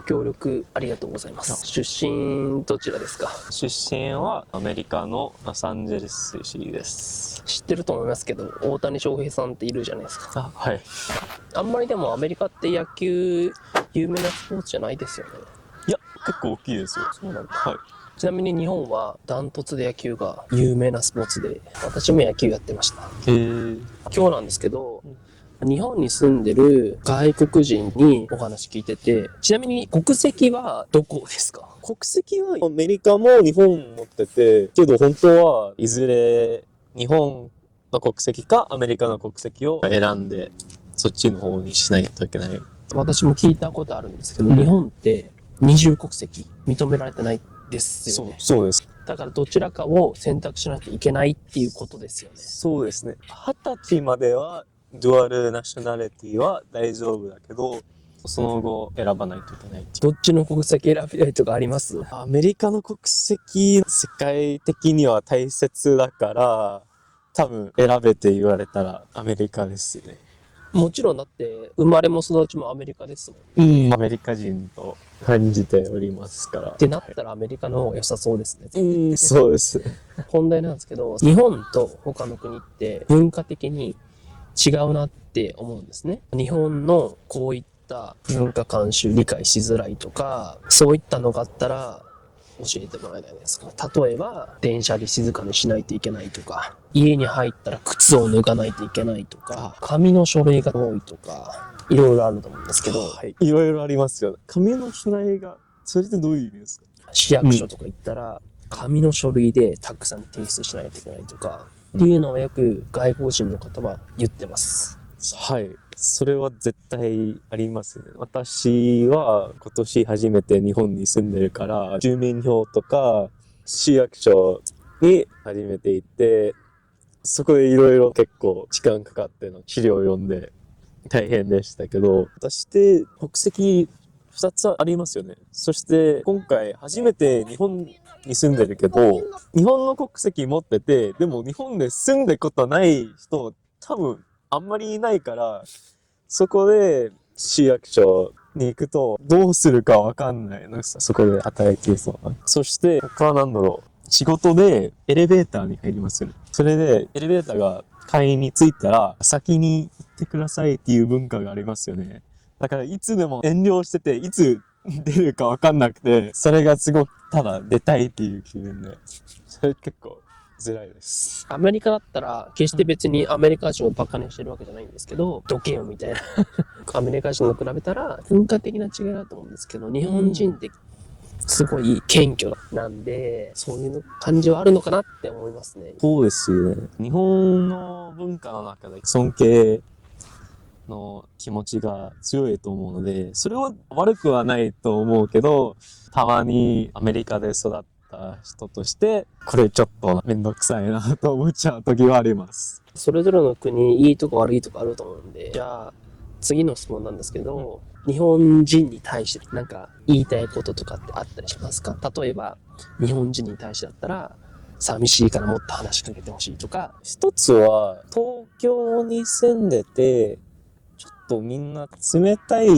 協力ありがとうございます。出身どちらですか？出身はアメリカのロサンゼルス市です。知ってると思いますけど、大谷翔平さんっているじゃないですか。はい。あんまりでもアメリカって野球有名なスポーツじゃないですよね。いや、結構大きいですよ。そうなんだ。はい。ちなみに日本はダントツで野球が有名なスポーツで、私も野球やってました。へー。今日なんですけど、日本に住んでる外国人にお話聞いてて、ちなみに国籍はどこですか？国籍はアメリカも日本持ってて、けど本当はいずれ日本の国籍かアメリカの国籍を選んで、そっちの方にしないといけない。私も聞いたことあるんですけど、日本って二重国籍認められてないですよね。そうです。だからどちらかを選択しなきゃいけないっていうことですよね。そうですね。20歳まではデュアルナショナリティは大丈夫だけど、その後選ばないといけないっていう。どっちの国籍選びたいとかあります？アメリカの国籍、世界的には大切だから、多分選べて言われたらアメリカですね。もちろんだって生まれも育ちもアメリカですもん。アメリカ人と感じておりますから。ってなったらアメリカの方が良さそうですね。そうです。本題なんですけど、日本と他の国って文化的に違うなって思うんですね。日本のこういった文化慣習理解しづらいとか、そういったのがあったら教えてもらえないですか？例えば、電車で静かにしないといけないとか、家に入ったら靴を脱がないといけないとか、紙の書類が多いとか、いろいろあると思うんですけど、はい。いろいろありますよね。紙の書類が、それってどういう意味ですか？市役所とか行ったら、紙の書類でたくさん提出しないといけないとか、っていうのをよく外国人の方は言ってます。はい。それは絶対ありますね。私は今年初めて日本に住んでるから、住民票とか市役所に初めて行って、そこでいろいろ結構時間かかっての資料を読んで大変でしたけど、私って国籍2つありますよね。そして今回初めて日本に住んでるけど、日本の国籍持ってて、でも日本で住んでことない人多分あんまりいないから、そこで市役所に行くとどうするかわかんないのさ、そこで働いてる人は。そして他は何だろう。仕事でエレベーターに入りますよね。それでエレベーターが階に着いたら先に行ってくださいっていう文化がありますよね。だからいつでも遠慮してて、いつ出るかわかんなくて、それがすごくただ出たいっていう気分で、それ結構辛いです。アメリカだったら、決して別にアメリカ人をバカにしてるわけじゃないんですけど、どけよみたいな。アメリカ人と比べたら文化的な違いだと思うんですけど、日本人ってすごい謙虚なんで、そういう感じはあるのかなって思いますね。そうですよね。日本の文化の中で尊敬の気持ちが強いと思うので、それは悪くはないと思うけど、たまにアメリカで育った人として、これちょっとめんどくさいなと思っちゃう時はあります。それぞれの国、いいとこ悪いとこあると思うんで、じゃあ、次の質問なんですけど、日本人に対してなんか言いたいこととかってあったりしますか？例えば、日本人に対してだったら、寂しいからもっと話しかけてほしいとか。一つは、東京に住んでて、ちょっとみんな冷たい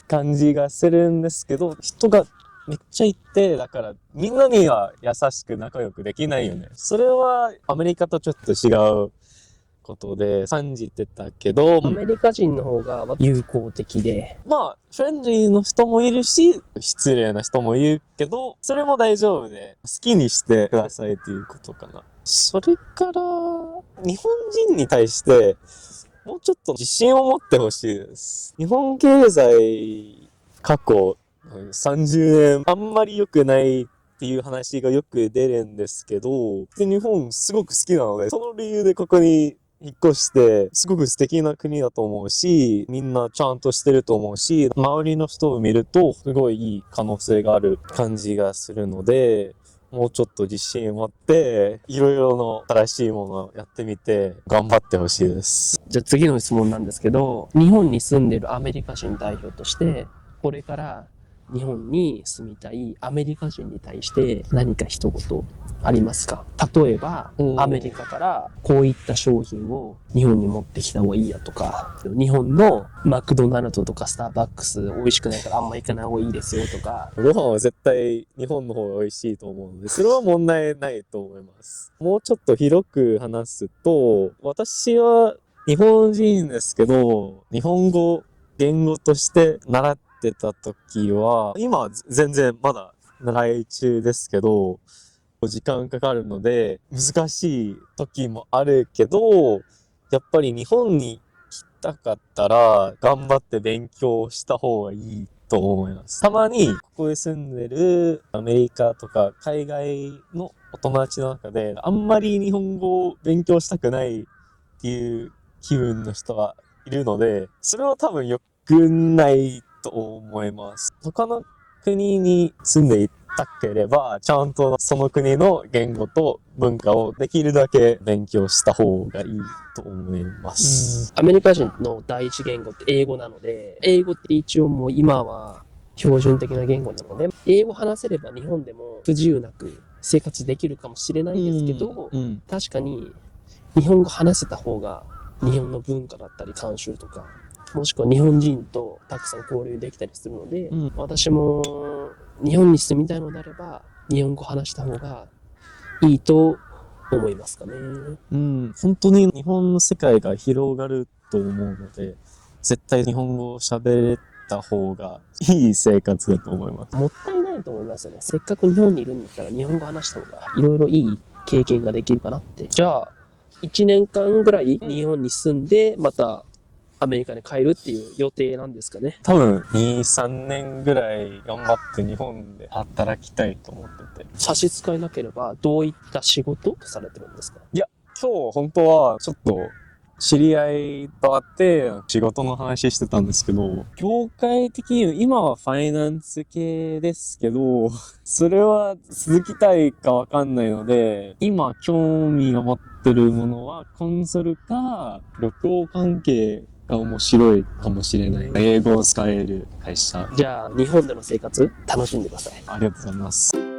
感じがするんですけど、人がめっちゃいて、だからみんなには優しく仲良くできないよね。それはアメリカとちょっと違うことで感じてたけど、アメリカ人の方が友好的で、まあ、フレンドリーの人もいるし、失礼な人もいるけど、それも大丈夫で、好きにしてくださいっていうことかな。それから、日本人に対して、もうちょっと自信を持ってほしいです。日本経済、過去30年、あんまり良くないっていう話がよく出るんですけど、で日本すごく好きなので、その理由でここに引っ越して、すごく素敵な国だと思うし、みんなちゃんとしてると思うし、周りの人を見ると、すごいいい可能性がある感じがするので、もうちょっと自信を持って、いろいろの新しいものをやってみて、頑張ってほしいです。じゃあ次の質問なんですけど、日本に住んでいるアメリカ人代表として、これから日本に住みたいアメリカ人に対して何か一言ありますか？例えば、アメリカからこういった商品を日本に持ってきた方がいいやとか、日本のマクドナルドとかスターバックス美味しくないからあんま行かない方がいいですよとか。ご飯は絶対日本の方が美味しいと思うので、それは問題ないと思います。もうちょっと広く話すと、私は日本人ですけど、日本語、言語として習ってた時は、今は全然まだ習い中ですけど、時間かかるので難しい時もあるけど、やっぱり日本に来たかったら頑張って勉強した方がいいと思います。たまにここで住んでるアメリカとか海外のお友達の中であんまり日本語を勉強したくないっていう気分の人がいるので、それは多分良くないと思います。他の国に住んでいたければ、ちゃんとその国の言語と文化をできるだけ勉強した方がいいと思います。アメリカ人の第一言語って英語なので、英語って一応もう今は標準的な言語なので、英語話せれば日本でも不自由なく生活できるかもしれないですけど、確かに日本語話せた方が日本の文化だったり慣習とか、もしくは日本人とたくさん交流できたりするので、私も日本に住みたいのであれば日本語話した方がいいと思いますかね。本当に日本の世界が広がると思うので、絶対日本語を喋れた方がいい生活だと思います。もったいないと思いますよね。せっかく日本にいるんだったら日本語話した方がいろいろいい経験ができるかなって。じゃあ1年間ぐらい日本に住んでまたアメリカに帰るっていう予定なんですかね。多分2、3年ぐらい頑張って日本で働きたいと思ってて。差し支えなければどういった仕事をされてるんですか？いや、今日本当はちょっと知り合いと会って仕事の話してたんですけど、業界的に今はファイナンス系ですけど、それは続きたいかわかんないので、今興味が持ってるものはコンソルか旅行関係が面白いかもしれない。英語を使える会社。じゃあ日本での生活楽しんでください。ありがとうございます。